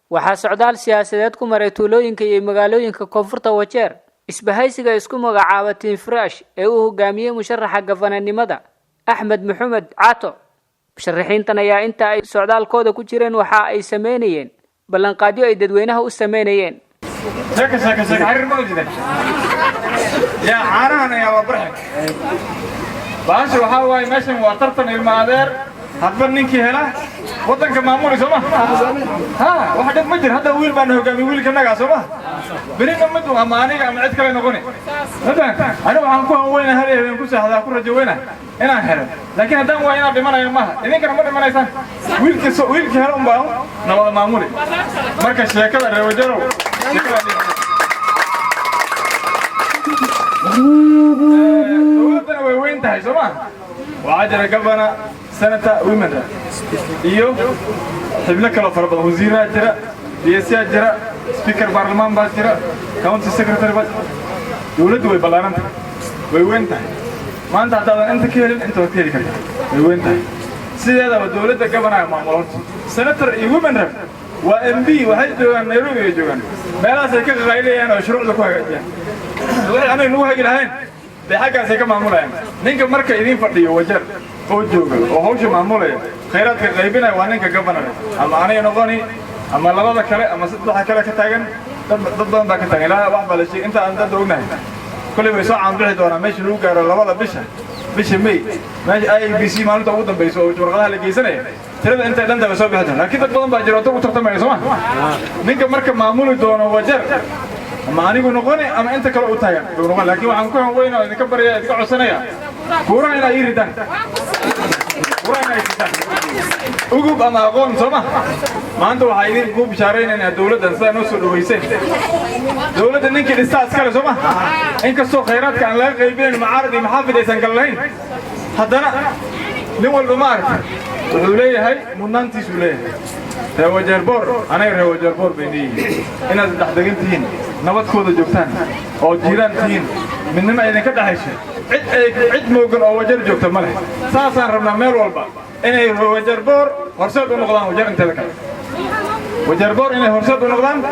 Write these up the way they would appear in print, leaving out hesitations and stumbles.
waxaa socdaal siyaasadeed ku maray tuulooyinka iyo magaalooyinka koonfurta Wajeer isbahaysiga isku magacaaba Team Fresh ee uu hogaamiyay musharaxa gafananimada Axmed Maxamed Caato musharaxiintan ayaa inta ay socdaalkooda ku jireen waxa ay sameeyeen ballanqaadyo ay dadweynaha u sameeyeen شك عرر موجودة يا عارهنا يا وبرحك باش وحاوي ماشي وطرتن المعادير هتبنينكي هلا وطن كماموري سما ها واحد مجر هذا ويل بانه قام يقول كنا سما بيننا مدو اماني قام عد كلا نقوني هذا انا waxaan ku haweyna hareereen ku saxda ku rajoweyna inaan helo laakiin hadaan waa inaan dhimanayo ma idinka ma dhimanaysan wiilkii helo baa nabad maamuli marka sheekada reer Wajeerow dowladana way weyn tahay soma وعجل قبنا سنة ويمنة إيوه حبنا كلا فربنا وزيرات جرا رئيسات جرا سبيكر برلمان باس جرا كونسل سكرتير باس دولة دوي بلارن وين تاي ما أنت هذا أنت كيرين أنت وكيري كذا وين تاي سيدا دولة قبنا ما مولود سنة ويمنة وإم بي وحد جوان نيروبي جوان ما لا سكر غيري أنا شروع لكوا جا أنا نوها جلهين بحاجة زي كم معمولة يعني نيجي مركز يدين فردي وجر وجوجل وهوش معمولة خيرات كغيبنا وانك كجبنا أما أنا ينظني أما لا لا كلا أما ستة كلا كتاجن ضد ذاك كتاجن لا واحد ولا شيء أنت دورنا كل ما يسوع عم بعد وأنا ماشي لوجا ولا ولا بيش مي ماشي أي بي سي ما نتوقع بيسوي شغلها اللي جيسنا ترى أنت لن تسوي بهذا لكن تقولون باجراتك وتختم يسوع نيجي مركز معمول دون وجر أما أنا بنقولي أما أنت كلا أتايا بنقول لكن وعنكم وين إذا كبر يا إذا عصنايا كورا إلى يردان كورا إلى يردان أقول أما أقول سما ما أنتوا عايزين كوب شهرين إن الدولة تنسى نص الويسين دولة إنك لسه أسكال سما إنك السوق خيرات كان لا غيبين المعارض محافظة سنقلين حدنا نقول بمار سولية هاي منانتي سولية هو جربور أنا هو جربور بيني إن الدحدقين تين نبض كود جوكتان أو جيران تين من ما إذا كده هيش عد موجن أو وجر جوكتان مله ساسا ربنا ميل والبا إنه هو جربور هرسات ونقدان وجر انت ذكر وجربور إنه هرسات ونقدان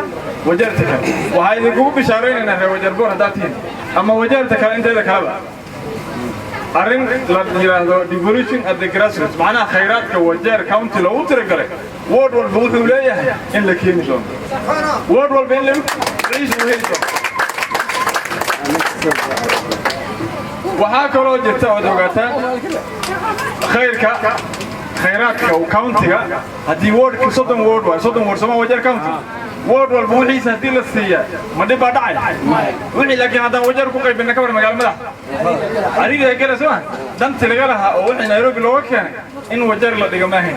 وجر تكر وهاي يقول بشارين إنه هو جربور هذا تين أما وجر تكر انت ذكر أرين لا devolution at the grassroots معناه خيرات كوجر كاونتي لو ترجله وورد والبوث ولاية إن لك يمشون وورد والبين لهم عيش وهيشون وهكذا جت أودوغاتا خيرات كاونتي هدي وورد صدم وورد سما وجر كاونتي وورد والبوحي سهدي للسيا ما دي بعدين وحي لكن هذا وجر كوكاي بينكبر مجال ملا أريد هيك سما دم تلقاها أو وحي نيروبي لو كان إن وجر لا دجماهين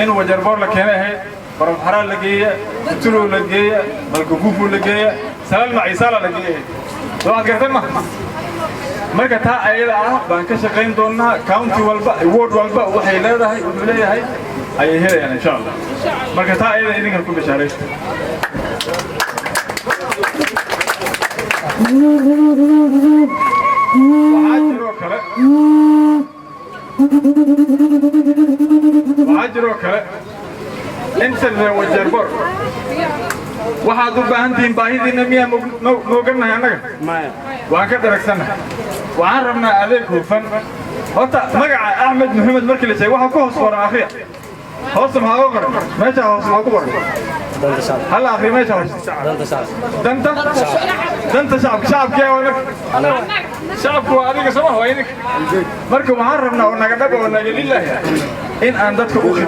إن وجر بور لك هنا هي برا حرال لقيه تلو لقيه بالكوكو لقيه سلام مع عيسى لقيه لو أذكرت ما كتا أيلا بانك شقين دونا كاونتي والبا وورد والبا وحي لا هاي ولا هاي أي هي يعني إن شاء الله ما كتا أيلا إذا كان كل شهرين وعجروا كلا انت اللي وجربور waxaad u baahan tihiin baahidiina miyaa noogannahay annaga waan ka daragsanahay waxaan rabnaa adeeg hufan horta magaca Axmed Maxamed markii la sheegay waxa ku hoos qoran akhriya hoos ma ha qoran meesha hoos ma ku qoran هل آخر ما يشوف دنت شعب كيا ولا شعب كواريك سما هو إنك مركب معرفنا ونقدر ونقول لله إن أندتك أخذ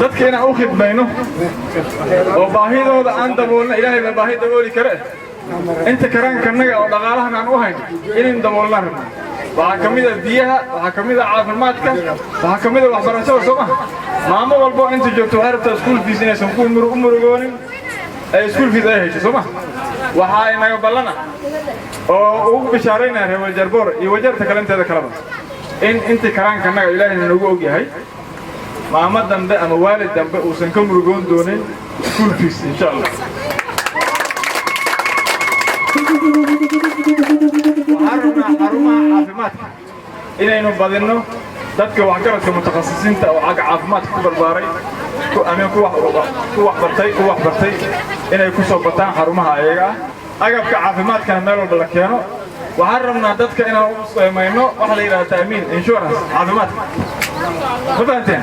دتك أنا أخذ بينه وباهي ده أنت بقولنا إلهي من باهي دولي كره أنت كران كنجا ودغالها عن وهاي إن دولنا وحكمية بيها وحكمية عافماتك وحكمية وحبرشة سما ماما والبو أنت جبتوا عرفت سكول في سنة سكول مرقونين أي سكول في ذا هيك سما وحاي ما يقبلنا أو بشارين هو الجربور يوجر تكلم هذا كلام إن أنت كران كنا إلهي نقول هاي ماما دم أنا والد دم وسنكم مرقون دونين سكول فيس إن شاء الله وحرمنا عافماتك إلى إنه بدلنا dadka wax garadka mutakhasisiinta oo caafimaadka ku barbaaray ku wax bartay inay ku soo bataan xarumaha ayaga agabka caafimaadkana meel walba la keeno waxaan rabnaa dadka inaan u samayno waxa la yiraahdo ta'miin insurance caafimaadka ma fahanteen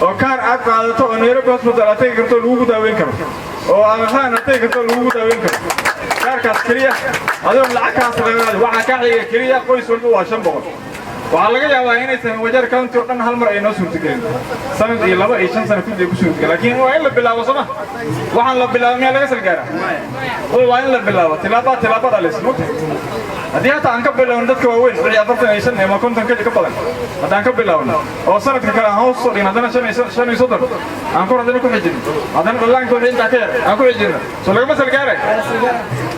oo kaar aad qaadato oo Nairobi hospital aad tagi karto lagu daaweyn karo oo aan tagi karto lagu daaweyn karo kaarkaas kaliya adoo lacagtaas laga qaado waxa ka xiga kaliya qoys walba waa 500 waxaa laga yaabaa inaysan wajar county oo dhan hal mar ay noo suurtagelin sanad iyo 2 iyo 5 sano ku ku suurtagelin laakiin waa in la bilaabo sama waxaan la bilaabo meel laga salgaara waa in la bilaabo tilaabo dhalis muddo haddii hata aan ka bilaawno dadka waaweyn wixii 45 ama 50 ka badan haddaan ka bilaawno oo sanadka kale aan hoos soo dhigno haddana 5 aan ku radino ku xijin haddana dhallaanka wixii intaa ka yar aan ku xijino soo lagama salgaaray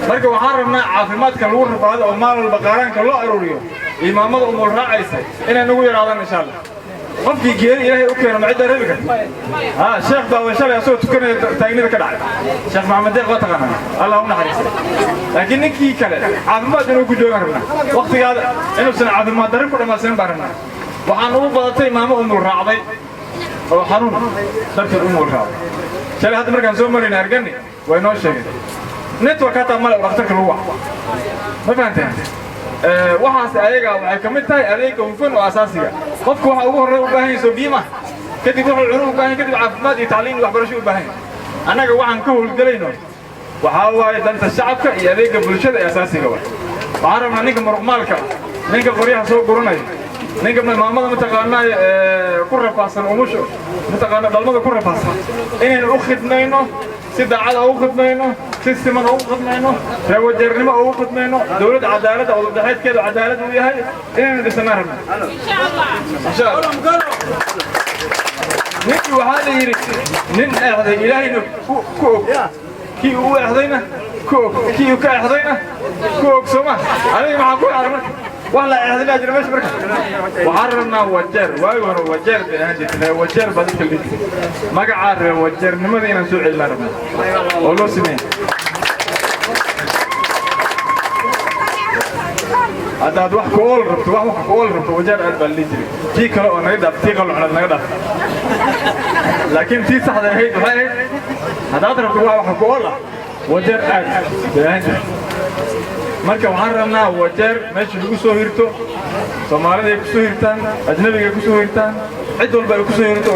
marka waxaan rabnaa caafimaadka lagu rabaado oo maal walba qaaraanka loo aruuriyo imaamada umul raacaysa inay nagu yiraadaan insha Allah qofkii geeri ilaahay u keeno macida reebka sheekh daawashalay asoo tukanay taagnida ka dhacay sheekh maxamed deeq wataqana Allah u naxariisto laakiin ninkii kale caafimaad inuu ku joogan rabna waqtigaada inuu san caafimaad darro ku dhamaasan baarna waxaan ugu badatay imaamo umul raacday oo xarun darteed umul raacday shalay hadda markaan soo marayna argani way noo sheegay network hata mal waqtiga lagu wax ma fahanteen waxaas ayaga waxay kamid tahay adeega hufan oo asaasiga qofku waxa ugu horeeya u baahan yahay soo biima kadib wuxuu cunug u baahan kadib caafimaad iyo tacliin iyo waxbarasho u baahan anaga waxaan ka howlgalayno waxa waaye danta shacabka iyo adeega bulshada ee asaasiga waxaan rabnaa ninka muruqmaalka ninka qoryaha soo guranaya ninka maamada mataqaanaa ku rafaasan umusho mataqaanaa dhalmada ku rafaasan inaynu u khidmayno si daacad ugu khidmayno si siman ugu khidmayno rawajarnimo ugu khidmayno dawladda cadaaladda oo dhaxeedkeeda cadaalad u yahay inaynu dhisnaa rabno insha Allah ninkii waxaa la yiri nin eexday ilaahayna ku og kii uu eexdayna ku og kii ka eexdayna ku og soma adiga maxaa ku arag marka والله احنا جرى مش بركه وعرنا وجر وايونا وجر هندي وجر بدك اللي ما قعر وجر نمدينا نسوع المرمى ولو سمين هذا واحد كول ربط واحد كول ربط وجر قلب اللي جري في كلو انا يدف في كلو على النقدة لكن في صح هي هذا اضرب واحد كول وجر قلب marka waxaan rabnaa wajeer meesha lagu soo hirto Soomaalida ay ku soo hirtaan ajnabiga ay ku soo hirtaan cid walba ay ku soo hirto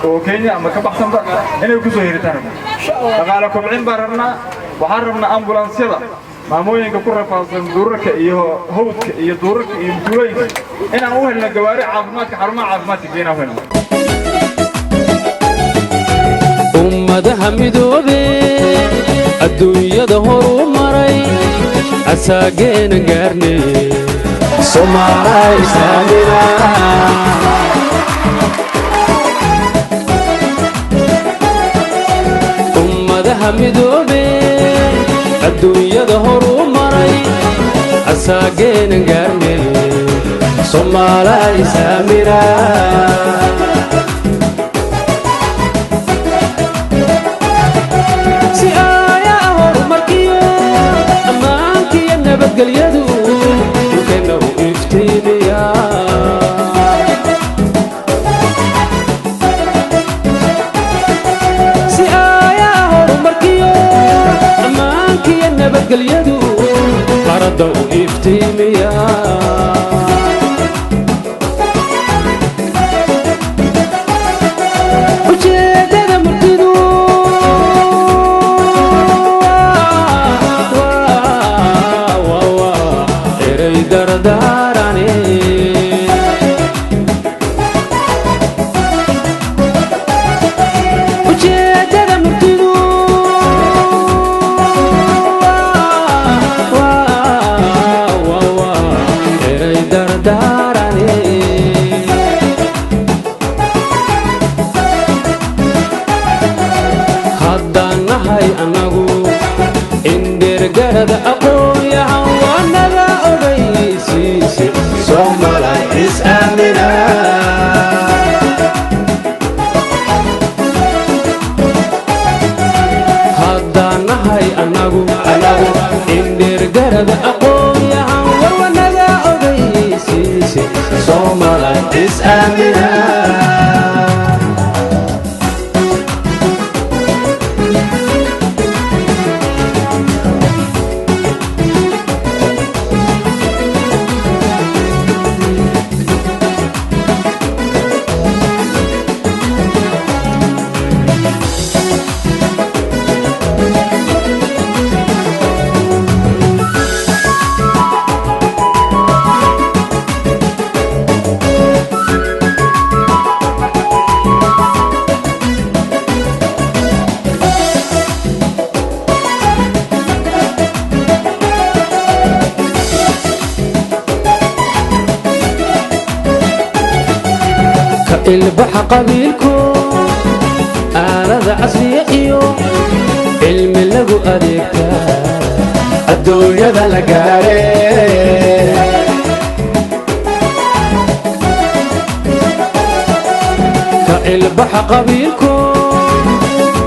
oo Kenya ama ka baxsanba inay ku soo hirtaan dhaqaale kobcin baan rabnaa waxaan rabnaa ambulaansiyada maamooyinka ku rafaasan duurarka iyo hawdka iyo duurarka iyo tuulooyinka inaan u helno gawaari caafimaadka xarumaha caafimaadka geena u helno ummadaha midoobay adduunyada horumaray أساقين قرني سماري سامنا ذا مدوبي الدنيا ظهر ومري أساقين قرني سماري سامنا بدل يدو وكانه يفتينيا سيايا ومركيو امانكي انا بدل يدو قردو يفتينيا وجدنا مرتدو درداراني وجدنا مرتدو درداراني خدنا هاي انغو اندر غرد اقويا وانا Somaliland is Amina. Haddana hay anagu indir garada aqoonya warwanaga ogeysiisi Somaliland is Amina. كالبح قبيلكو آلة عصرية إيو علم لغو أديكتا الدنيا ذا لقاري كالبح قبيلكو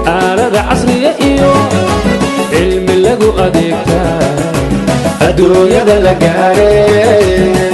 آلة عصرية إيو علم لغو أديكتا الدنيا ذا لقاري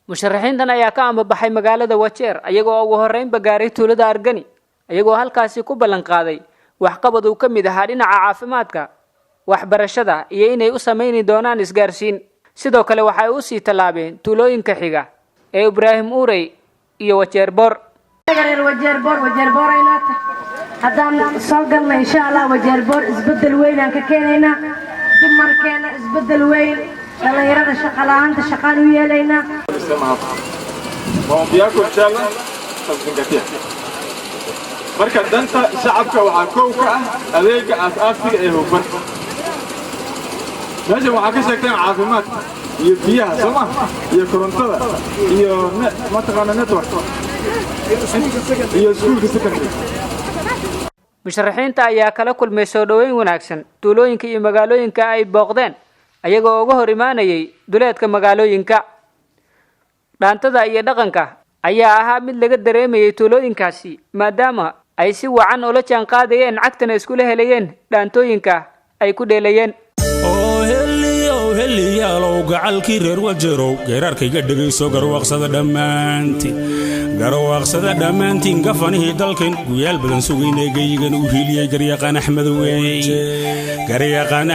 musharaxiintan ayaa ka ambabaxay magaalada Wajeer ayagoo ugu horeynba gaaray tuulada Argani ayagoo halkaasi ku ballan qaaday waxqabad uu ka mid ahaa dhinaca caafimaadka waxbarashada iyo inay u sameeyni doonaan isgaarsiin sidoo kale waxay u sii talaabeen tuulooyinka xiga ee Ibrahim Urey iyo Wajeer Bor aynaata haddaan soo galnay insha Allah Wajeer Bor isbedel weyn aan ka keenayna dumarkeena isbedel weyn dhalinyarada shaqo la'aanta shaqaan u yeelayna maombi yako inshallah tazingatia marka danta shacabka waxaa koow ka ah adeega aasaasiga ee hufan meeshan waxaa ka sheegteen caafimaadka iyo biyaha sooma iyo korontada iyo mataqaana network iyo iskuulka secondary musharaxiinta ayaa kala kulmay soo dhaweyn wanaagsan tuulooyinka iyo magaalooyinka ay booqdeen ayagoo uga hor imaanayay duleedka magaalooyinka dhaantada iyo dhaqanka ayaa ahaa mid laga dareemayay tuulooyinkaasi maadaama ay si wacan ula jaan qaadayeen cagtana isku helayeen dhaantooyinka ay ku dheelayeen heliyaalow gacalkii reer Wajeerow geerarkayga dhagayso garwaaqsada dhammaantiin gafanihii dalkan guyaal badan sugaynay gayigan u hiiliyay garyaqaan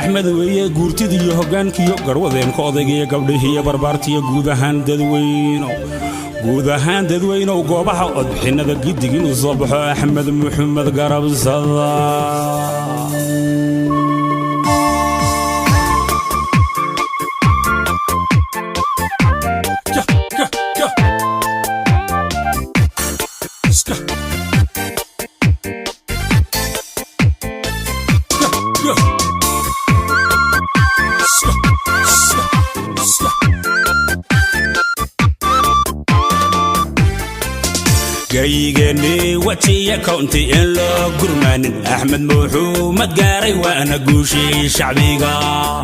Axmed weeye guurtidii iyo hoggaankiyo garwadeenka odaygiyo gabdhihiiyo barbaartiyo guud ahaan dadweynow goobaha codbixinada giddig inuu soo baxo Axmed Maxamed Garabsada جايجني واتي كونتي إن لو قرمان أحمد محمد قاري وأنا قوشي شعبيقا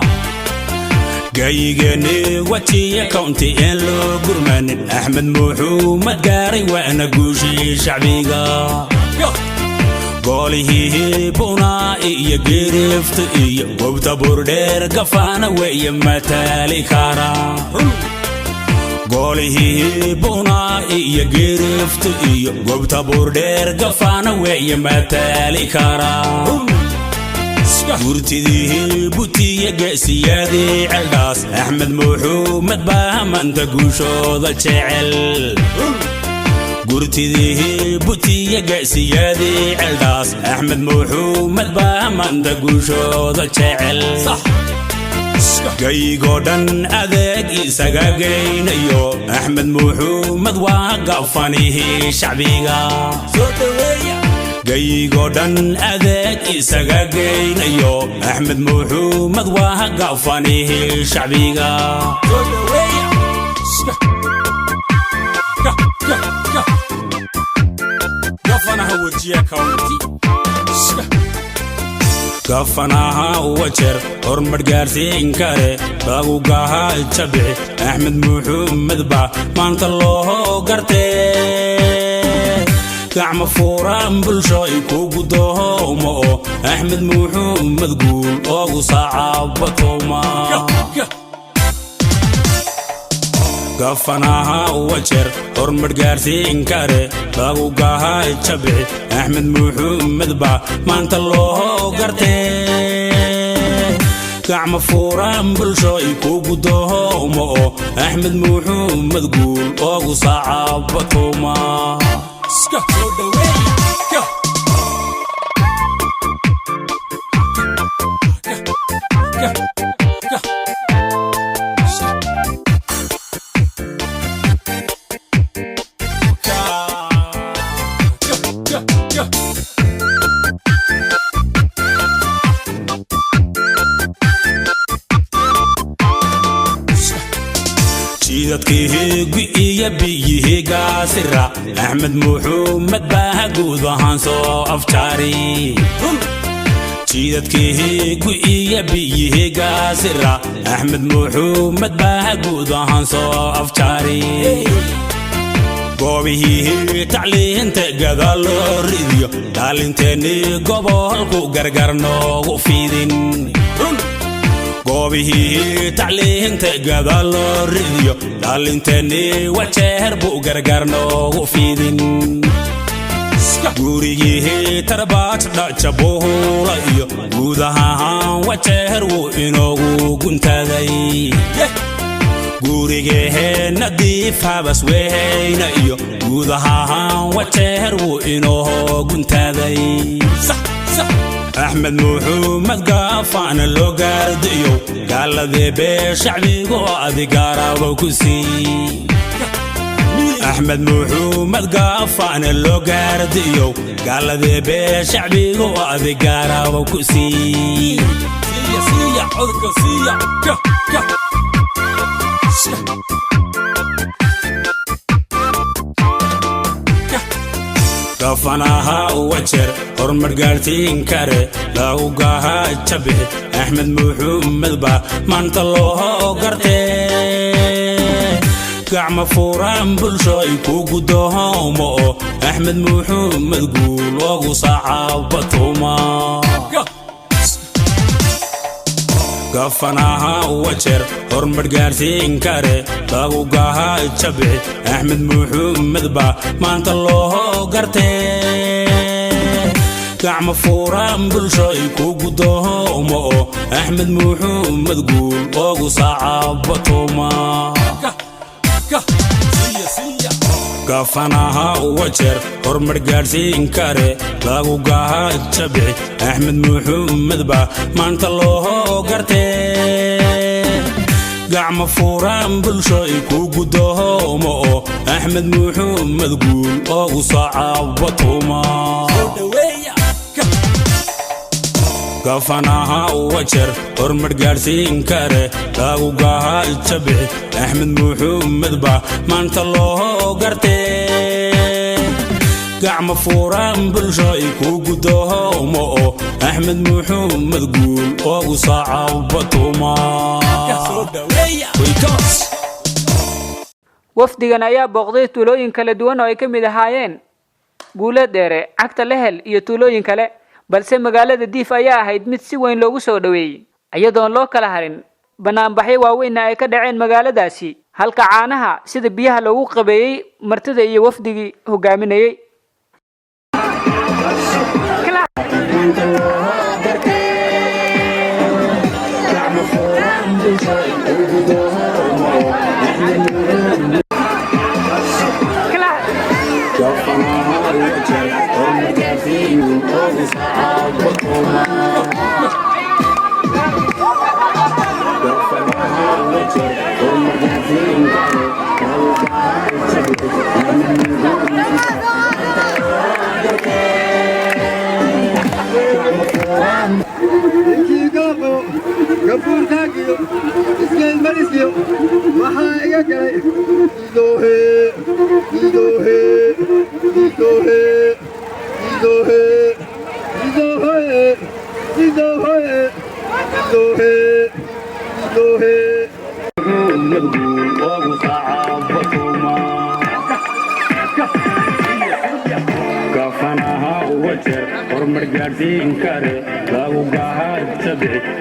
جايجني واتي كونتي إن لو قرمان أحمد محمد قاري وأنا قوشي شعبيقا قولي هي بونا إيا قرفت إيا وبتبور دير قفانا وإيا متالي كارا قولي بونا إيا قرفت إيا وبتبور دير قفانا وإيا متالي كارا gurtidii butiya geesiyaadii celdaas axmed muxuumed baa maanta guushooda jecel gurtidii butiya geesiyaadii celdaas axmed muxuumed baa maanta guushooda jecel gaygoo dhan adeeg isaga geynayo axmed muxuumed waa gafanihii shacbiga gaygoo dhan adeeg isaga geynayo axmed muxuumed waa gafanihii shacbiga gafanaha wajiya county gafanaha wajer hormar gaarsiin kare bagugaha jabci axmed muxuumed ba maanta loo gartee gacmo furan bulshoy kugu doomo axmed muxuumed guul oogu saacabatoma gafanaha wajer hormar gaarsiin kare bagugaha jabci axmed muxuumed ba maanta loo gartee gacmo furan bulshoy kugu doomo axmed muxuumed guul oogu saacabatoma jidadkii gu'iya biyihii gaasira axmed muxuumed baa guud ahaan soo afjaari jidadkii gu'iya biyihii gaasira axmed muxuumed baa guud ahaan soo afjaari goobihii tacliinta gadaal loo ridiyo taalinteennii gobolku gargar noogu fiidin goobihii tacliinta gadaal loo ridiyo taalinteennii wajeer buu gargar noogu fiidin gurigii tarbaaj dhajabuhula iyo guud ahaan wajeer wuu inoogu guntaaday gurigee nadiif habas weheyna iyo guud ahaan wajeer wuu inoo guntaaday axmed muxuumed gaafana loo gaardiyo gaaladee bee shacbigu adigaaraba ku sii axmed muxuumed gaafana loo gaardiyo gaaladee bee shacbigu adigaaraba ku sii gafanaha wajer hormar gaarsiin kare bagugaha jabci axmed muxuumed ba maanta loo gartee gacmo furan bulshoy kugu doomo axmed muxuumed guul oogu saacabatoma gafanaha wajer hormar gaarsiin kare bagugaha jabci axmed muxuumed ba maanta loo gartee gacmo furan bulshoy kugu doomo axmed muxuumed guul oogu saacabatoma gafanaha wajer hormar gaarsiin kare bagugaha jabci axmed muxuumed ba maanta loo gartee gacmo furan bulshoy kugu doomo axmed muxuumed guul oogu saacabatoma gafanaha wajer hormar gaarsiin kare bagugaha jabci axmed muxuumed ba maanta loo gartee gacmo furan bulshoy kugu doomo axmed muxuumed guul oogu saacabatoma wafdigan ayaa booqday tuulooyin kala duwan oo ay ka mid ahaayeen guulo dheere cagta lehel iyo tuulooyin kale balse magaalada diif ayaa ahayd mid si weyn loogu soo dhaweeyey iyadoon loo kala harin banaanbaxyo waaweynna ay ka dhaceen magaaladaasi halka caanaha sida biyaha loogu qabeeyey martida iyo wafdigii hogaaminayay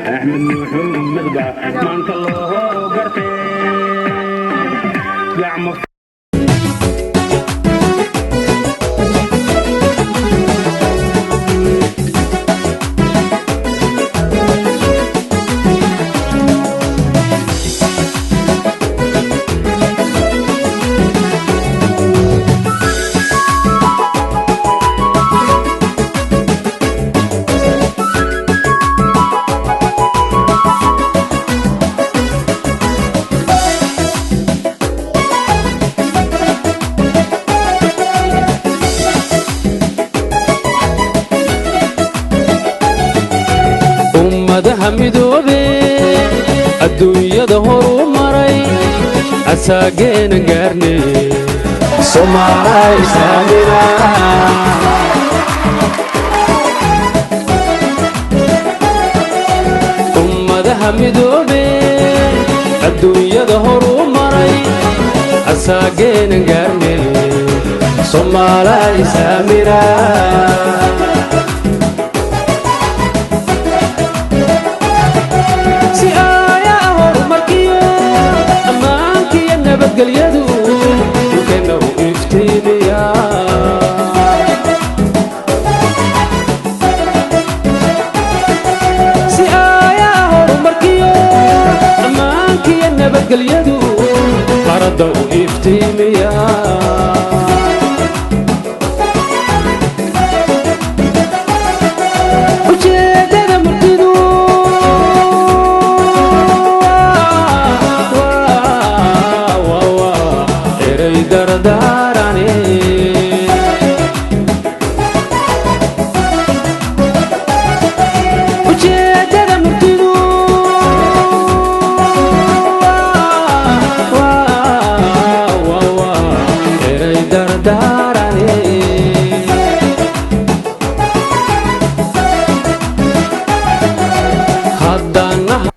أحمد محمد با ما أنت الله قرتي يعمر midoobe adduunyada horu maray asaageena gaarne Soomaaliya islaamina ummadaha midoobe adduunyada horu maray asaageena gaarne Soomaaliya islaamina nabadgelyadu dhulkeenna u iftiimiya si aayaa horumarkiyo ammaankiyo nabadgelyadu qaradda u iftiimiya ujeedada murtidu dardarane ujeedada murtidu eray dardarane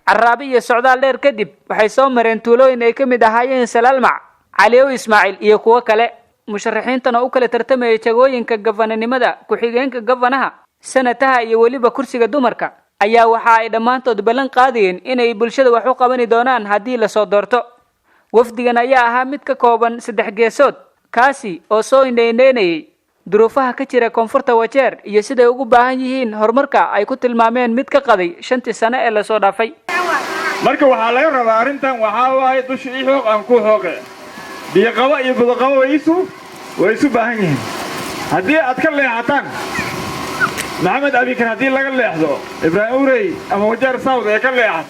caraabi iyo socdaal dheer kadib waxay soo mareen tuulooyin ay ka mid ahaayeen Salaalmac عليو إسماعيل يكوى كله مشرحين تناو كله ترتمي يجوين كجفنا نمدا كحجين كجفناها سنتها يولي بكرسي قدومركا أيا وحا إدمان تدبلن قادين إن يبلشد وحوق بني دونان هدي لصدرته وفدنا يا أهمت ككوبن سدح جسود كاسي أو سو إنديني ظروفها كتيرة كونفورتا وجر يسد يوجو باهنيين هرمركا أي كتل مامين متك قضي شنت سنة إلا صودا في مركا وحالي ربارنتان وحاواي دوشي حوق أنكو حوقي بيقوا يبغوا ويسو باهنين هدي أتكلم عتان محمد أبي كان هدي لقى اللي يحضر إبراهيم أوري أما وجار صوت يكلم عت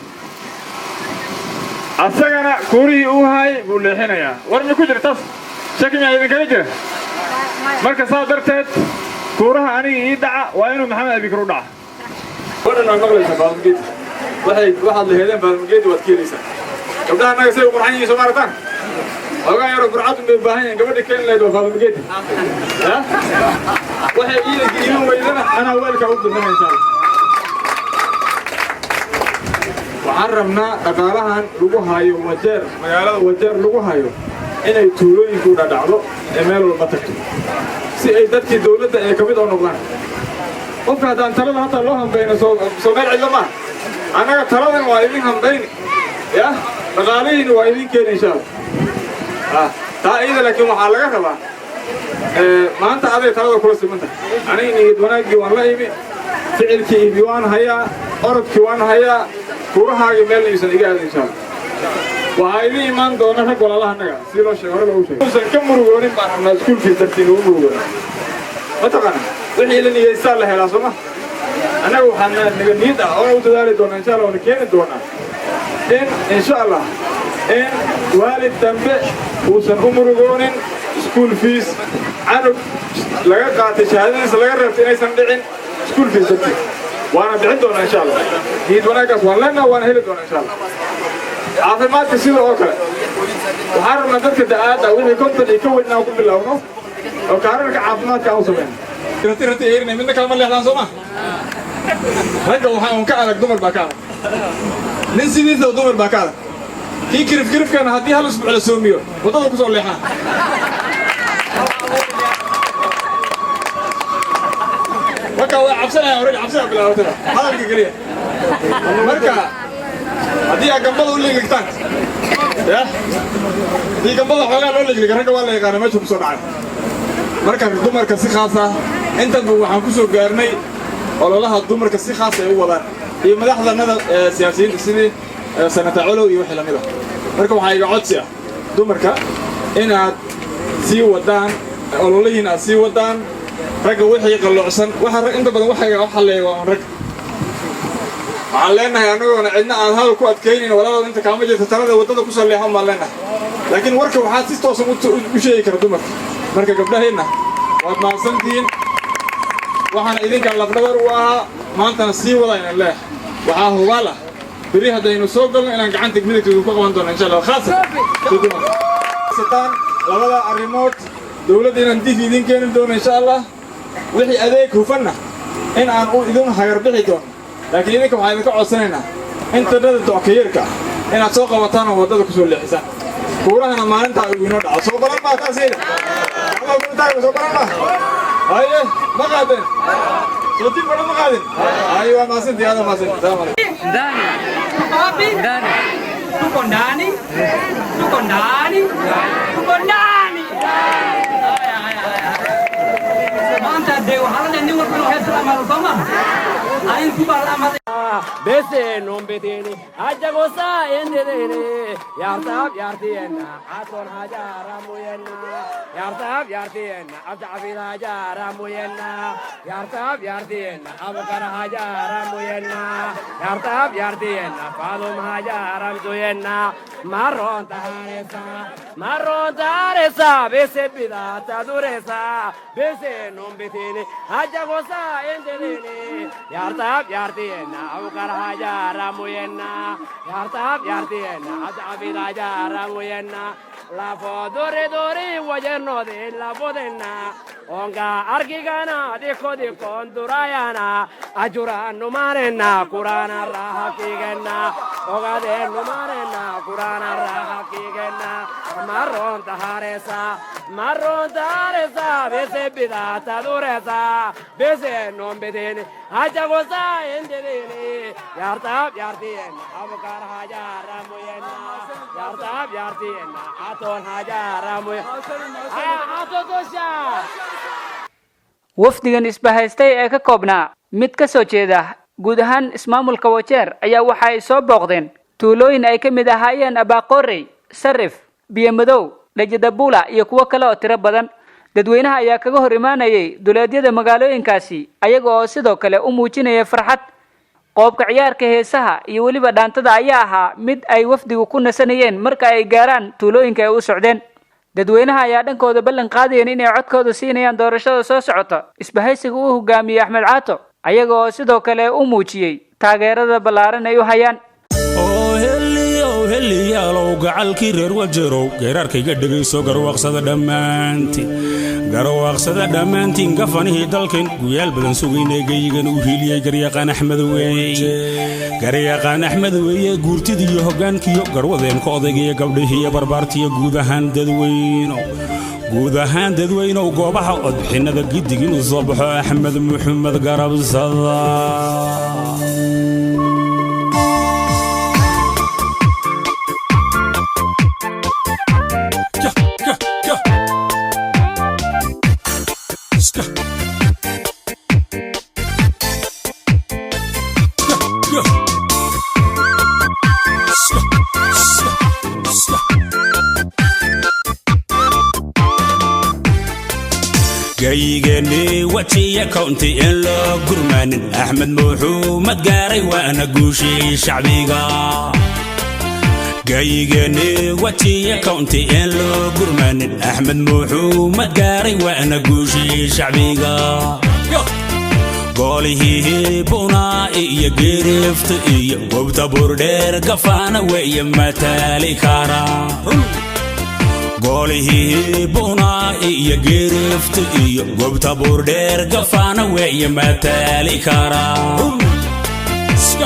أسجنا كوري أوهاي بقول هنا يا ورني كجر تص شكل يعني كجر مركز صادر تات كورها أني يدعى وينو محمد أبي كرودع وانا نقول لك بالمجيد واحد لهذين بالمجيد وتكيريسا قبلها أنا يسوي قرحاني سمارتان أوكي يا رب رعاتهم بباهين قبل كين لا يدوخ بالمجيد ها واحد يجيهم ويدنا أنا أولك أقول لهم إن شاء الله وعرفنا أقارها لقوها يوم وجر مجال وجر لقوها يوم إن يطولوا يكون دعوة إميل المتكتو si ay dadkii dawladda ay kamid oo noqdaan qofka hadaan talada hata loo hambayno Soomaali cilma anaga taladan waa idin hambayn ya dhaqaalihiin waa idin keen insha Allah taa iyada laakiin waxa laga rabaa maanta aday talada kula simanta aniga wanaagii waan la imi ficilkii diiwaan haya orodkii waan haya kurahaagi meel aysan iga aadin insha Allah وهايلي إيمان دونا حق ولا الله نجا سيرو شهر لو شيء. وسن كم مرورين بارنا سكول في ترتيب ومرور. ما تقنا. وحيل إني يسال له لازمه. أنا وحنا نجنيدا أو تداري دونا إن شاء الله ونكين دونا. إن شاء الله إن والد تنبه وسن مرورين سكول فيس عارف لقى قاتي شهادة لقى رفتين سندعين سكول فيس ترتيب. وأنا بعند دونا إن شاء الله. هي دونا كاس ولا أنا وأنا هيل دونا إن شاء الله. عافيمات كسيلة أوكلا وحرمنا ذلك الدعاء وإذا كنت يكون أو كل لونه أو كارك عافمات كأوسمين كنت إيرني منك كلام اللي إحنا سوما رجع وحنا كأرك دمر بكار ننسي ننسى دمر بكار كي كرف كان هديها الأسبوع السوميو وضعوا كسر لحنا وكا عبسنا ورجع عبسنا بلا وتر هذا الكلية مركا هديها قبل ولا قتان يا دي قبل حاجة ولا قلت رجع ولا يقارن ما شو بسرعة مركا الدمر كسي خاصة أنت وحنا كسر قارني ولا لها الدمر كسي خاصة ولا هي ملاحظة أن السياسيين السنة سنة علو يوحي لمده مركا وحنا عدسيا دمرك إن سي ودان أولولين سي ودان رجع وحي قلعسن وحنا أنت بدنا وحي وحلي ورجع علينا يعني عندنا هذا كواد كينين ولا أنت كامل تتردد وتدك كسر اللي هم علينا لكن وركب وحاسس توصل وشيء كردمك مركب قبلها هنا وما سنتين وحنا إذا كان لفظر وما أنت نسي ولا إن الله وعاه ولا بريها دينو سوقل إن عندك ملك تدوق وندون إن شاء الله خاصة تدوق ستان ولا الريموت دولتنا ندي في دين كان دون إن شاء الله وحي أذيك وفنا إن عن إذن هيربحي دون لكن إذا كم عايزك عصرنا أنت بدأت تعكيرك إن أسوق وطنه وضدك كسول الحسن كورنا ما أنت ينود أسوق برا ما تأسير الله كنت أسوق برا ما أيه ما قادين صوتي برا ما قادين أيوة ما سنتي هذا ما سنتي سلام عليكم Dani Manta deu halnya ni waktu hesla malu sama ain kubal amat bese non beteni aja gosa endene yartab yartiena aton hajara muyena yartab yartiena abdafil hajara muyena yartab yartiena abkar hajara muyena yartab yartiena falum hajara muyena maron taresa bese bidata duresa bese non beteni aja gosa endene yartab yartiena abkar hajara muyena yartab yartiena abdafil hajara muyena la fodore wajerno de la bodena onga argigana de kondurayana ajura numarena qurana rahakigena oga de numarena qurana rahakigena marron taresa bese bidata duresa bese non bedene aja goza endene yartab yartiena abkar hajara muyena yartab yartiena aton hajara muyena atotosha wafdigan isbahaystay ee ka koobnaa mid ka soo jeeda guud ahaan ismaamulka Wajeer ayaa waxa ay soo booqdeen tuulooyin ay ka mid ahaayeen Abaqorey, Sarif, Biyamadow, Lajadabula iyo kuwa kale oo tiro badan. dadweynaha ayaa kaga hor imaanayay duleedyada magaalooyinkaasi ayaga oo sidoo kale u muujinaya farxad. qoobka ciyaarka heesaha iyo waliba dhaantada ayaa ahaa mid ay wafdigu ku nasanayeen marka ay gaaraan tuulooyinka ay u socdeen. dadweynaha ayaa dhankooda ballan qaadayeen inay codkooda siinayaan doorashada soo socota isbahaysiga uu hogaamiyay Axmed Caato ayaga oo sidoo kale u muujiyay taageerada ballaaran ay u hayaan. heliyaalow gacalkii reer Wajeerow geerarkayga dhagayso garwaaqsada dhammaantiin gafanihii dalkan guyaal badan sugaynay gayigan u hiiliyay garyaqaan Axmed weeye guurtidiiyo hoggaankiyo garwadeenka odaygiyo gabdhihiiyo barbaartiyo guud ahaan dadweynow goobaha codbixinada giddig inuu soo baxo Axmed Maxamed garabsada جايجني واتي كونتي إن لو قرمان أحمد محمد قاري وأنا قوشي شعبيقا جايجني واتي كونتي إن لو قرمان أحمد محمد قاري وأنا قوشي شعبيقا قولي هي بونا إيا قرفت إيا وبتبور دير قفانا وإيا متالي كارا goolihii bunaa iyo geerifta iyo goobta buurdheer gafaana weeye mataali karaa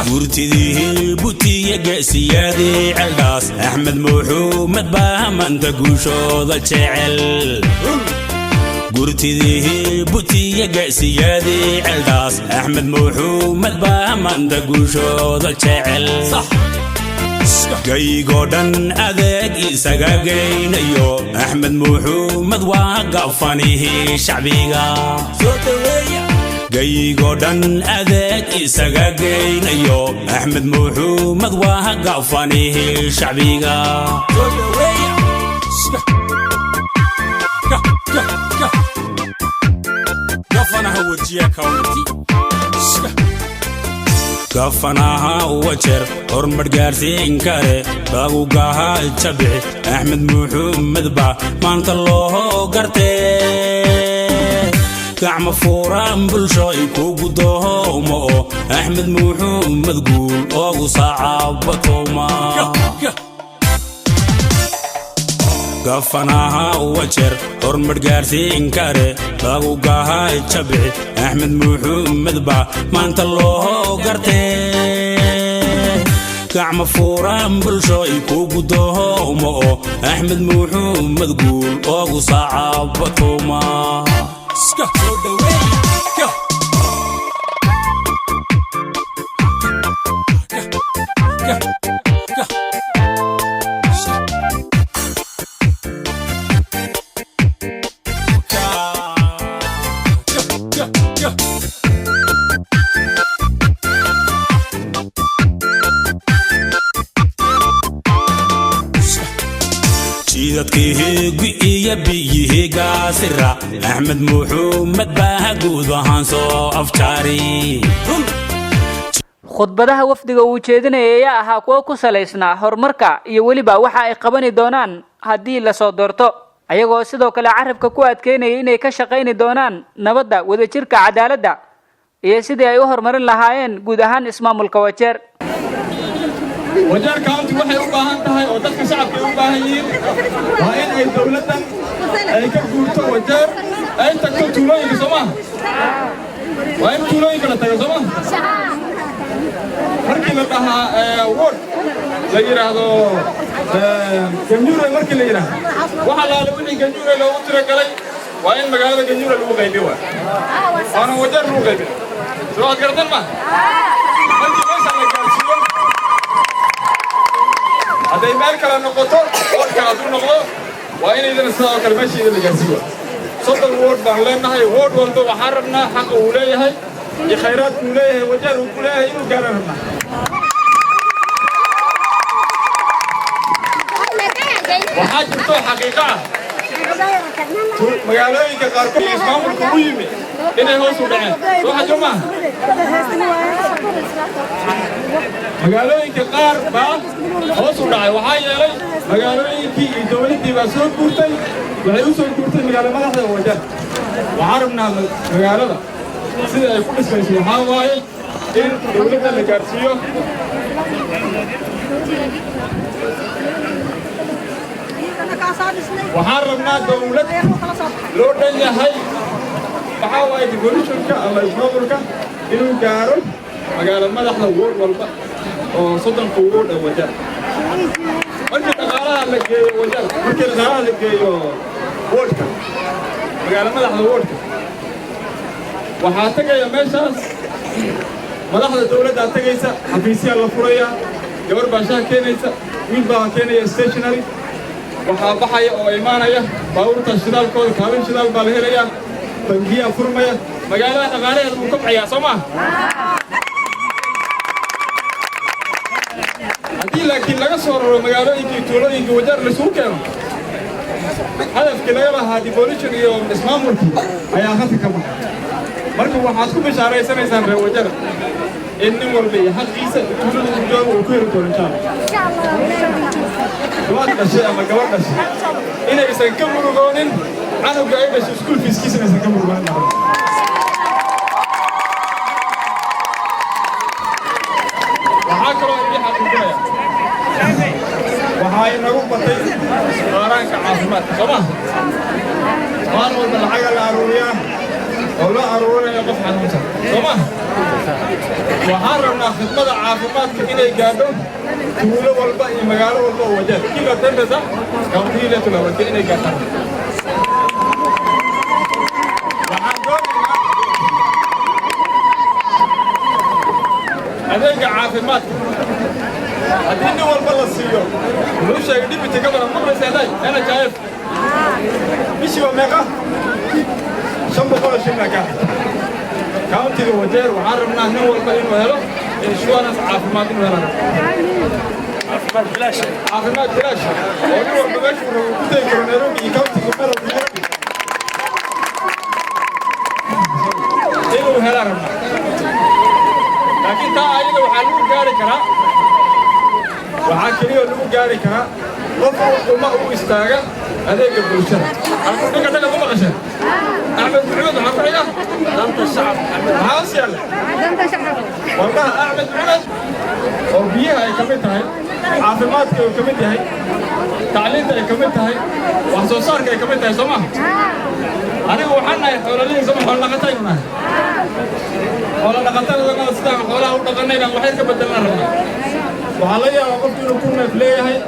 gurtidii butiya geesiyaadii celdhaas axmed muxuumed baa maanta guushooda jecel gurtidii butiya geesiyaadii celdhaas axmed muxuumed baa maanta guushooda jecel gaygoo dhan adeeg isaga geynayo axmed muxuumed waa gafanihii shacbiga gaygoo dhan adeeg isaga geynayo axmed muxuumed waa gafanihii shacbiga gafanaha wajiya county gafanaha wajeer hormar gaarsiin kare bagugaha jabixi axmed muxuumed baa maanta loo gartee gacmo furan bulshoy kugu doomo oo axmed muxuumed guul oogu saacabatoma gafanaha wajeer hormar gaarsiin kare bagugaha jabixi axmed muxuumed baa maanta loo gartee gacmo furan bulshoy kugu doomo oo axmed muxuumed guul oogu saacabatoma jidadkii gu'iya biyihii gaasira axmed muxuumed baa guud ahaan soo afjaari khudbadaha wafdiga uu jeedinayay ayaa ahaa kuwo ku salaysnaa horumarka iyo weliba waxa ay qabani doonaan haddii la soo doorto ayagoo sidoo kale carabka ku adkeynayay inay ka shaqayni doonaan nabadda wadajirka cadaaladda iyo sidii ay u horumarin lahaayeen guud ahaan ismaamulka wajeer wajeer county waxay u baahan tahay oo dadka shacabka ay u baahan yihiin waa in ay dawladdan ay ka guurto wajeer ay tagto tuulooyinka soo maaha waa in tuulooyinka la tago soo maaha markii la dhahaa ward la yidhaahdo ganjuure markii la yidhaahdo waxa laala wixii ganjuure loogu tiragalay waa in magaalada ganjuure lagu qaybiyo waa waana wajeer lagu qaybiyo soo aad garatan ma markii meesha la gaarsiiyo hadday meel kale noqoto wardka hadduu noqdo waa inaydana sidoo kale meeshiida la gaarsiiyo 30 ward baan leenahay ward walba waxaan rabnaa xaqa uu leeyahay iyo khayraadka uu leeyahay wajeer uu ku leeyahay inuu gaaraan rabnaa waxaa jirto xaqiiqa ah magaalooyinka qaarkood ismaamulka u yimi inay hoos u dhaceen soo xajo maaha magaalooyinka qaar baa hoos u dhacay waxaa yeelay magaalooyinkii iyo dowladdii baa soo guurtay waxay u soo guurtay magaalo madaxda wajeer waxaan rabnaa magaalada sida ay ku dhismayso waxaa waaye in dowladda la gaarsiiyo waxaan rabnaa dowlad loo dhan yahay waxaa waaye devolutionka ama ismaamulka inuu gaaro magaalo madaxda ward walba oo 30 ward ee wajeer markii dhaqaalaha la geeyo wajeer markii dhaqaalaha la geeyo wardka magaalo madaxda wardka waxaa tagaya meeshaas madaxda dowladda tagaysa xafiisyaal la furaya gabar baa shaah keenaysa wiil baa keenaya stationary waxaa baxaya oo imaanaya baabuurta shidaalkooda kaalin shidaal baa la helaya bangiyaa furmaya magaalada dhaqaalaheeda wuu kobcayaa soo maaha haddii laakiin laga soo raro magaalooyinkii tuulooyinka wajeer laisugu keeno hadafkii laga lahaa devolution iyo ismaamulkii ayaa hadda ka baxa marka waxaad ku bishaaraysanaysaan reer wajeer in nin walba iyo xaqiisa tuulada uu joogo uu ku heli doono insha Allah dhashay ama gabadh dhashay inaysan ka murugoonin canugga ay dhashay school feeskiisa inaysan ka murugoonin waxaa kaloo idin xaqiijinaya waxaa inagu batay qaaraan dhanka caafimaadka soo maaha maalin walba lacaga la aruuriyaa oo la aruurinayo qof xanuunsan soo maaha waxaan rabnaa khidmada caafimaadka inay gaadho tuulo walba iyo magaalo walba oo wajeer kila tendesa kauntiile tulawajir inay gaadhaan waxaan doonaynaa adeega caafimaadka haddii nin walba la siiyo luu sheegay deputy governor maqlaysa haday NHIF bishii waa meeqa 500 shilin ka countiga wajeer waxaan rabnaa nin walba inuu helo insurance caafimaad inuu helo caafimaad bilaash oo nin walba meeshuu rabo ku tegi karo Nairobi iyo countiga maro inuu helo rabnaa laakiin taa ayada waxaa lagu gaari karaa waxaa keliya lagu gaari karaa qof uma u istaaga adeega bulshada ninka dhaga ma maqasheen أحمد محمد حقيقة دانت الشعب هاوس يلا والله أحمد محمد وبيها كمتها عافمات كمتها تعليم كمتها وحصوصار كمتها سماه أنا وحنا حولين سماه ولا قتينا ولا قتينا لنا استام ولا قتينا وحيد كبدلنا رنا وعليا وقلت له كنا فليه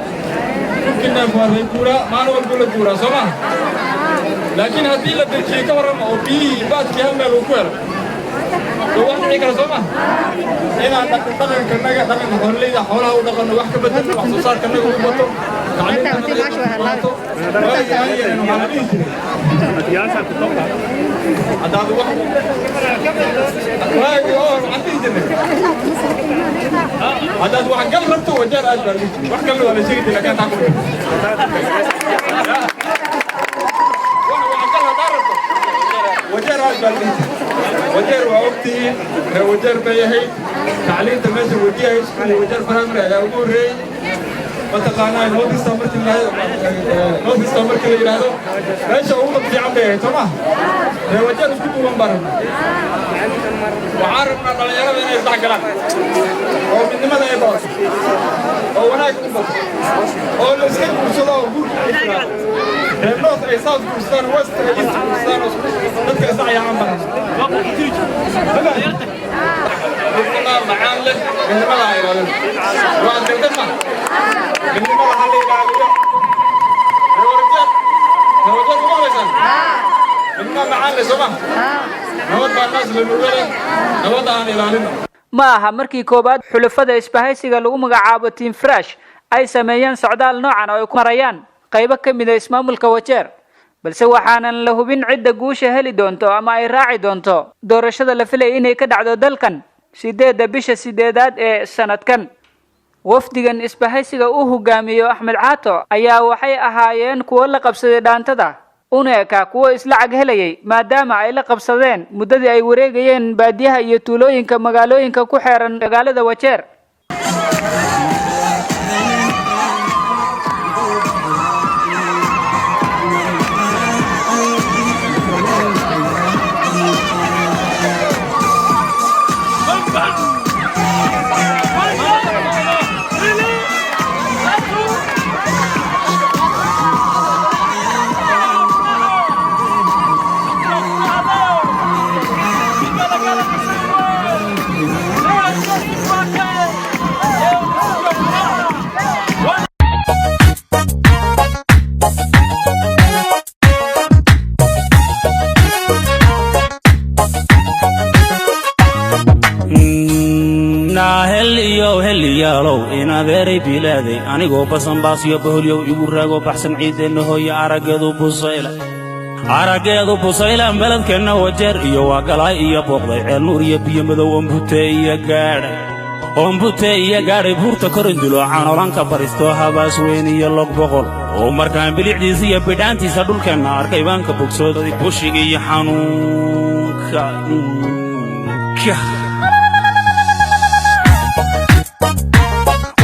ممكن نفوز الكورة ما نقول الكورة سماه لكن هذه لا تجي كورم أو بي بعد كهم الوكر لو واحد يقرأ سما هنا دخل كنا دخل حولي حوله ودخل واحد بدل وحصار كنا يقول بطل تعلم كنا بطل ولا يعني إنه ما نبيه هذا واحد عندي جنة هذا واحد قبل ربطه وجار أجبر واحد قبل ولا شيء لكن تعمل وجر هالبلد وجر وقتي وجر بيهي تعليم تمشي وجيه يسكن وجر فهم رأي أقول رأي وتقانا نوت استمر كل هذا ليش أقول في عمله تمام وجر سكوت ومبارم وعارفنا على يوم من يستعجلان أو من ماذا يبغى أو هناك أو الإسكان وصلوا وقول الناس إيصال كردستان وست إيست كردستان نتك إسعى عام بنا نتنا معان له من ماذا يبغى وعند كردما من ماذا حلي يبغى نوجد مغلسان من ماذا معان له سما نود الناس للمغلى نود عن إلهنا ma aha markii koobaad xulafada isbahaysiga lagu magacaabo Team Fresh ay sameeyeen socdaal noocan oo ay ku marayaan qaybo ka mid ah ismaamulka Wajeer balse waxaanan la hubin cidda guusha heli doonto ama ay raaci doonto doorashada la filay inay ka dhacdo dalkan 8 bisha 8aad ee sanadkan wafdigan isbahaysiga uu hogaamiyo Axmed Caato ayaa waxay ahaayeen kuwo la qabsaday dhaantada uneka kuwa islacag helayay maadaama ay la qabsadeen muddadii ay wareegayeen baadiyaha iyo tuulooyinka magaalooyinka ku xeeran magaalada Wajeer heliyaalow inadeeray biilaaday anigoo basanbaasyo baholyow igu raago baxsan ciideenna hooya arageedu busayla meladkeenna Wajeer iyo waa galaay iyo booqday ceel nuur iyo biyo madow ombute iyo gaadhay buurta korindulo caanolanka baristo habaas weyn iyo log boqol oo markaan bilicdiisa iyo bidhaantiisa dhulkeenna arkay baanka bogsooday bushiga iyo xanuunka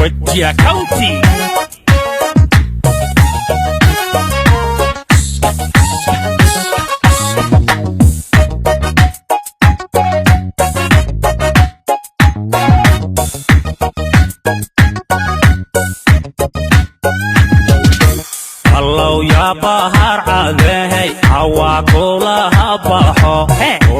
Wajir County bahar cadeey hawa kulaha baxo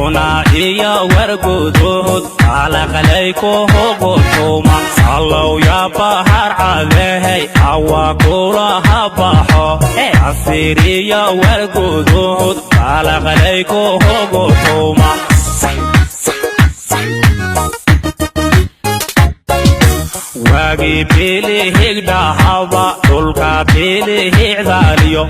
una iyo warguduud alaqalay ku hogotuma sallow ya bahar cadeey hawa kulaha baxo asir iyo warguduud alaqalay ku hogotuma wagi bili higda haba dulka bili higdaliyo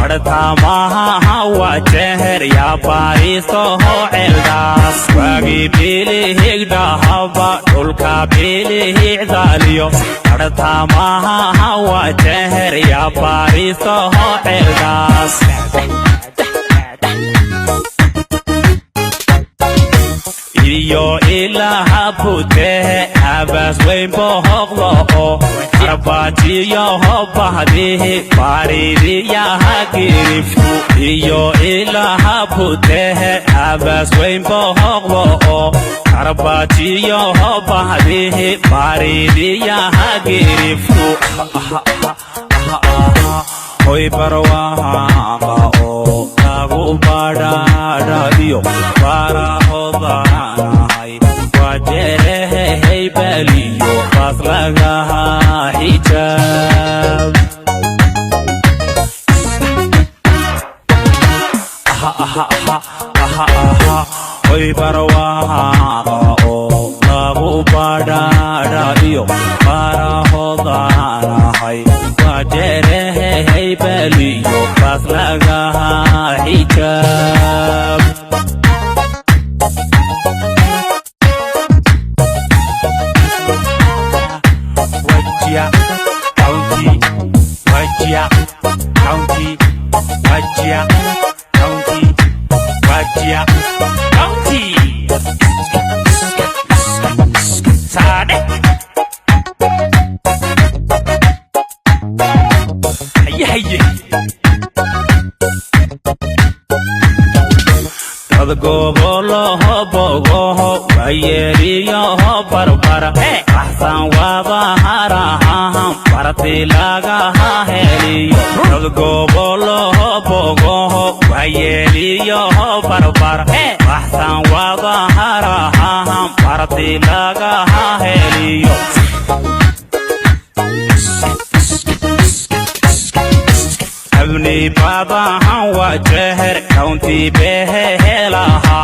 artamaha hawa jeher ya baristo ho eldas wagi bili higda haba dulka bili higdaliyo artamaha hawa jeher ya baristo ho eldas iyo ilaha bute abas weyn bohqlo arbatiyo bahdihi baridiya hagiriftu iyo ilaha bute abas weyn bohqlo arbatiyo bahdihi baridiya hagiriftu hoy barwaha o lagu badadadiyo barahoda hey baliyo bas lagaha hijab hoy barwaha oo lagu badadadiyo barahodanahay wajerehe baliyo bas lagaha hijab Wajia County Wajia County Wajia County Sade Haye Tad gobolo ho bogo ho wayeriyo ho barbara ahsan waba haraha barati laga heliyo Tad gobolo ho bogo ho wayeriyo ho barbara ahsan waba haraha barati laga heliyo abni baba hawa jeher county behelaha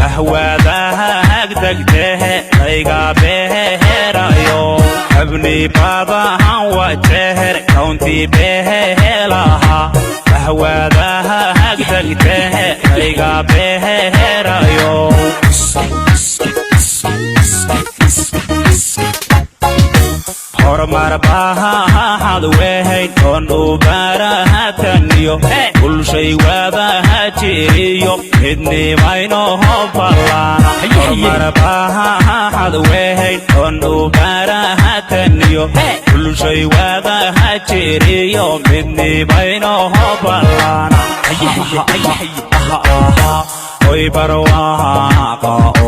ahwadaha hagdagdehe layga beherayo abni baba hawa jeher county behelaha ahwadaha hagdagdehe layga beherayo hormar baha hadwehayd on ubarahataniyo bulshay wadaha jiriyo midnimayno hobalana hormar baha hadwehayd on ubarahataniyo bulshay wadaha jiriyo midnimayno hobalana hoy barwaha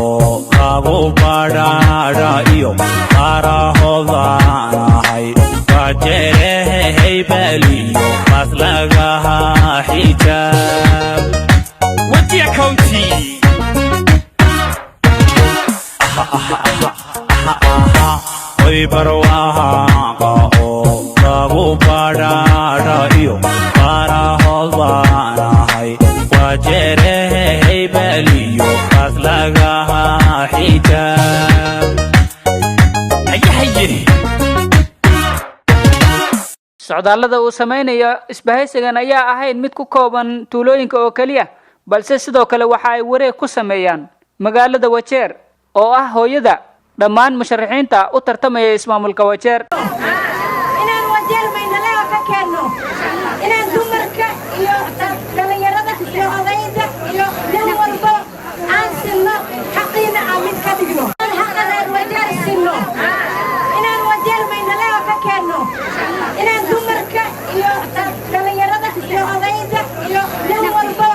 oo lagu badadadiyo barahodanahay wajerehe baliyo bas lagaha hijab Wajia County hoy barwaha oo lagu badadadiyo barahodanahay wajerehe baliyo bas lagaha hijab socdaallada uu samaynayo isbahaysigan ayaa ahayn mid ku kooban tuulooyinka oo kaliya balse sidoo kale waxa ay wareeg ku sameeyaan magaalada Wajeer oo ah hooyada dhammaan musharaxiinta u tartamaya ismaamulka Wajeer inaan Wajeer maynalaha ka keeno inaan dumarka iyo dhalinyarada iyo odayda iyo nin walba aan sinno xaqiina mid ka dhigno xaqada Wajeer sinno inaan Wajeer maynalaha ka keeno inaan dumarka iyo dhalinyarada iyo odayda iyo nin walba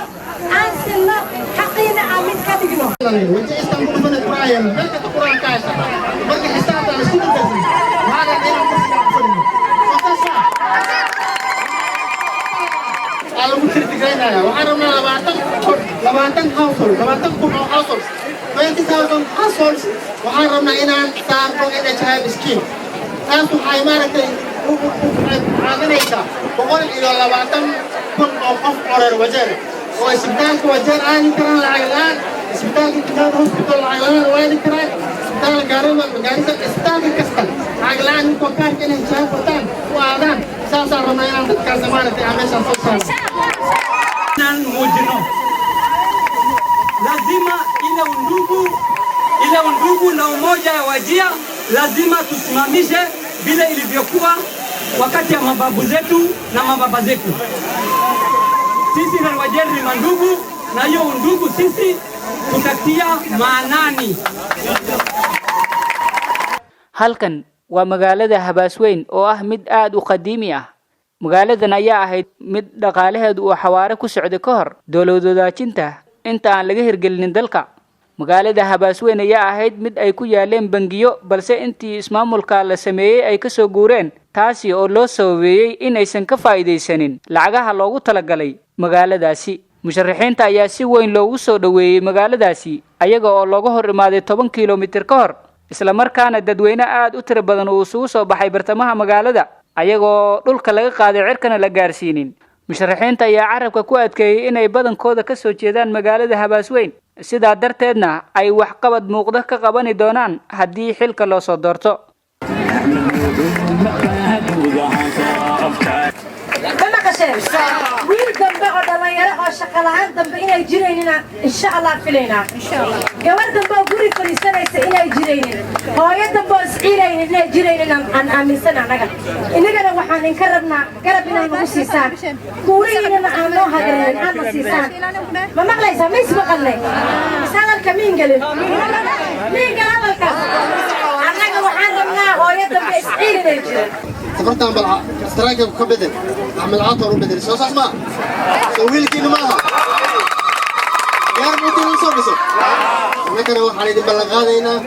aan sinno xaqiina mid ka dhigno وانت اسطنبول من برايم ملك القران كايسه مركي حسابها على كل الناس هذا غير المسلم shaqaynaya waxaan rabnaa 20 households 20,000 households waxaan rabnaa inaan saarno NHIF scheme taas waxay maaragtay qaadanaysaa 120,000 oo qof oreer wajeer oo isbitaalka wajeer aadi karaan lacag la'aan isbitaalka Kidaad hospital lacag la'aan waadi karaan isbitaalka kasta lacag la'aan inkoo kaarka inay NHIF wataan u aadaan saasaan rabnaa inaan dadkaas maaragtay aan meeshaan soo saarno lazima ile undugu na umoja ya Wajir lazima tusimamishe vile ilivyokuwa wakati ya mababu zetu na mababa zetu. Sisi na Wajir ni mandugu, na hiyo undugu sisi tutatia maanani. halkan waa magaalada Habaasweyn oo ah mid aad u qadiimi ah. magaaladan ayaa ahayd mid dhaqaalaheedu uu xawaare ku socday ka hor dawlad-wadaajinta inta aan laga hirgelin dalka. magaalada Habaasweyn ayaa ahayd mid ay ku yaaleen bangiyo balse intii ismaamulka la sameeyay ay ka soo guureen taasi oo loo sababeeyay in aysan ka faa'iideysanin lacagaha loogu talagalay magaaladaasi. musharaxiinta ayaa si weyn loogu soo dhaweeyay magaaladaasi ayaga oo looga hor imaaday 10 kiiloomitir ka hor isla markaana dadweyne aad u tiro badan uu soo baxay bartamaha magaalada ayagoo dhulka laga qaaday cirkana la gaarsiinin. musharaxiinta ayaa carabka ku adkeeyay inay badankooda ka soo jeedaan magaalada Habaasweyn sidaa darteedna ay wax qabad muuqda ka qabani doonaan haddii xilka loo soo doorto. wiil dambe oo dhalinyaro oo shaqo la'aan dambe inay jiraynin in sha Allah filayna gabar dambe oo guri fariisanaysa inay jiraynin hooyo dambe oo isciiraynin inay jiraynin aan aaminsan anaga inagana waxaan in ka rabnaa garab inaan ugu siisaan kuuriina aan noo hagarin aan ma siisaan ma maqlaysaa ma ismaqalnay misalka mingalin hadalka anaga waxaan rabnaa hooyo dambe isciirinay jiray سفرتان بلع استرايك كبدل عمل عطر وبدل شو اسمع سوي لك انه معها يا ربي نسوي نكره waxaan idin ballan qaadaynaa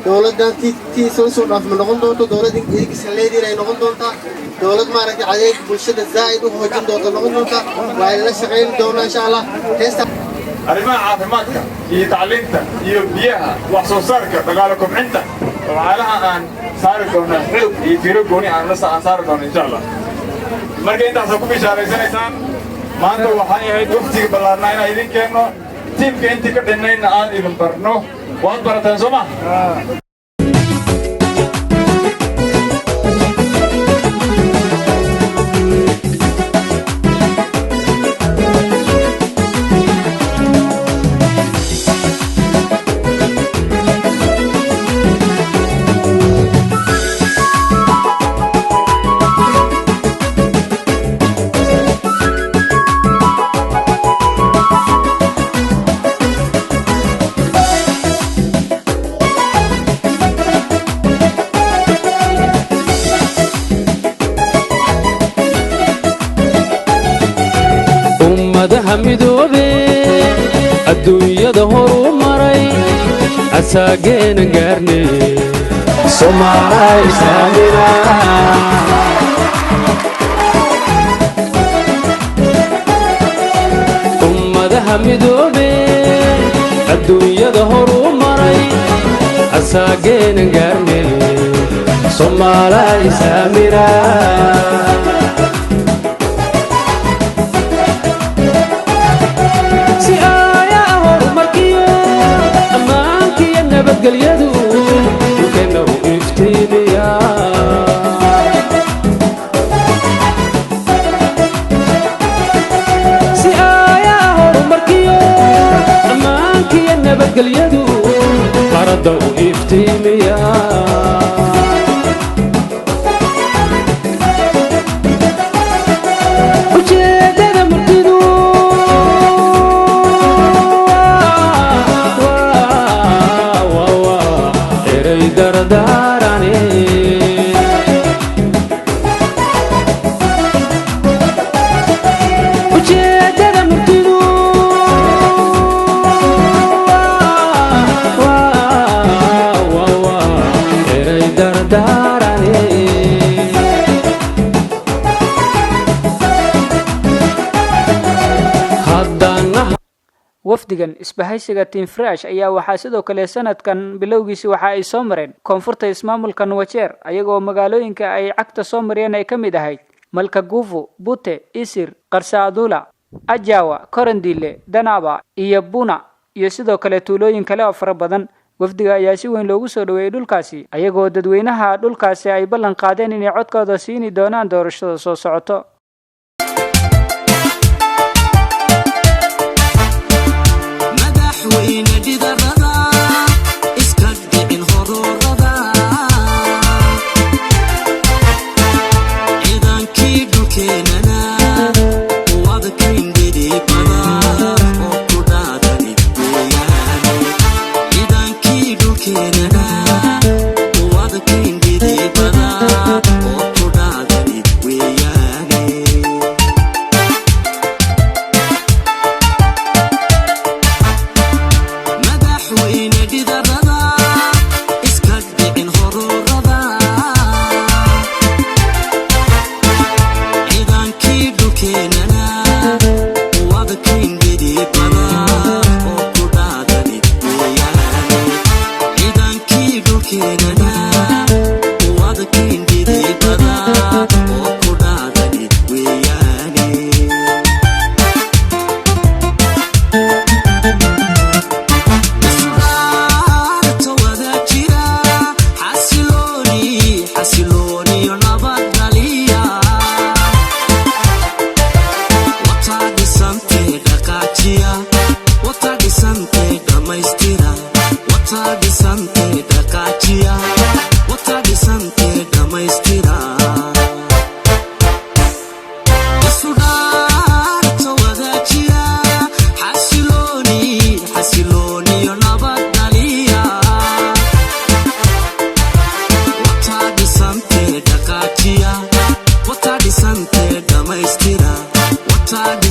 dawladdan tii soo dhaaf ma noqon doonto dawladda iyaga saleedii ay noqon doonto dawlad maaragtay adeeg bulshada zaid u hoojin doonto noqon doonto waa la shaqeyn doonaa insha Allah heesta arrimaha caafimaadka iyo tacliinta iyo biyaha wax soo saarka dhaqaale kobcinta waxaalaha aan saari doonaa xoog iyo tiro gooni aan la saari doono insha Allah marka intaas ku bishaaraysanaysaan maanta waxay ahayd waqtiga ballaarnaa inaan idin keenno tiimka intii ka dhinayna aan idin barno waad barataan soo ma madaxa midoobe adduunyada horu maray asaageena gaarne Soomaaliya saamina madaxa midoobe adduunyada horu maray asaageena gaarne Soomaaliya saamina nabadgelyadu dhulkeena u iftiimiya si ayaa horumarkiyo ammaankiyo nabadgelyadu qaradda u iftiimiya ujeedada murtidu dardarane ujeedada murtidu wafdigan isbahaysiga Team Fresh ayaa waxaa sidoo kale sanadkan bilowgiisii waxa ay soo mareen koonfurta ismaamulka Wajeer ayagoo magaalooyinka ay cagta soo mareen ay kamid ahayd Malkaguvu, Bute, Isir, Qarsaadula, Ajawa, Korandile, Danaba iyo Buna iyo sidoo kale tuulooyin kale oo fara badan. wafdiga ayaa si weyn loogu soo dhaweeyay dhulkaasi ayagoo dadweynaha dhulkaasi ay ballan qaadeen inay codkooda siini doonaan doorashada soo socoto.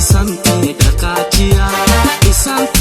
Sante, Dakatia, Sante.